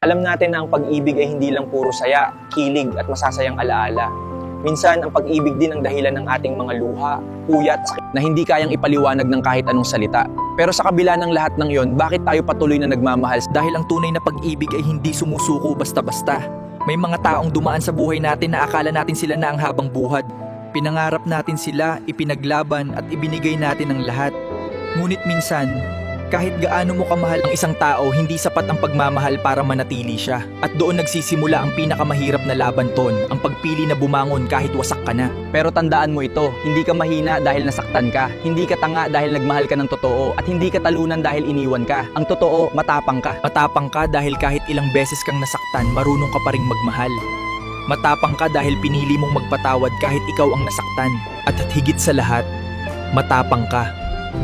Alam natin na ang pag-ibig ay hindi lang puro saya, kilig at masasayang alaala. Minsan, ang pag-ibig din ang dahilan ng ating mga luha, puyat, sakit na hindi kayang ipaliwanag ng kahit anong salita. Pero sa kabila ng lahat ng yon, bakit tayo patuloy na nagmamahal? Dahil ang tunay na pag-ibig ay hindi sumusuko basta-basta. May mga taong dumaan sa buhay natin na akala natin sila na ang habang buhay. Pinangarap natin sila, ipinaglaban at ibinigay natin ang lahat. Ngunit minsan, kahit gaano mo kamahal ang isang tao, hindi sapat ang pagmamahal para manatili siya. At doon nagsisimula ang pinakamahirap na laban ton, ang pagpili na bumangon kahit wasak ka na. Pero tandaan mo ito, hindi ka mahina dahil nasaktan ka, hindi ka tanga dahil nagmahal ka ng totoo, at hindi ka talunan dahil iniwan ka. Ang totoo, matapang ka. Matapang ka dahil kahit ilang beses kang nasaktan, marunong ka pa ring magmahal. Matapang ka dahil pinili mong magpatawad kahit ikaw ang nasaktan. At higit sa lahat, matapang ka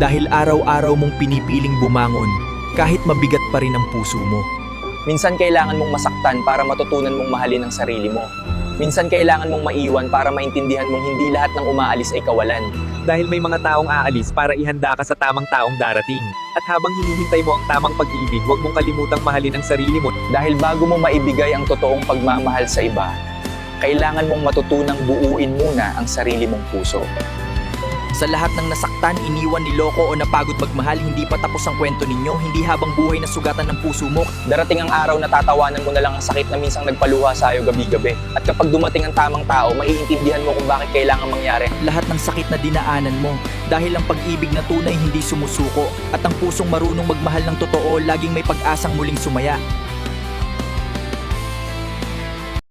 dahil araw-araw mong pinipiling bumangon kahit mabigat pa rin ang puso mo. Minsan kailangan mong masaktan para matutunan mong mahalin ang sarili mo. Minsan kailangan mong maiwan para maintindihan mong hindi lahat ng umaalis ay kawalan. Dahil may mga taong aalis para ihanda ka sa tamang taong darating. At habang hinihintay mo ang tamang pag-ibig, huwag mong kalimutang mahalin ang sarili mo. Dahil bago mo maibigay ang totoong pagmamahal sa iba, kailangan mong matutunang buuin muna ang sarili mong puso. Sa lahat ng nasaktan, iniwan, niloko o napagod magmahal, hindi pa tapos ang kwento ninyo, hindi habang buhay na sugatan ng puso mo. Darating ang araw na tatawanan mo na lang ang sakit na minsang nagpaluha sa iyo gabi-gabi. At kapag dumating ang tamang tao, maiintindihan mo kung bakit kailangan mangyari. Lahat ng sakit na dinaanan mo, dahil ang pag-ibig na tunay hindi sumusuko, at ang pusong marunong magmahal ng totoo, laging may pag-asang muling sumaya.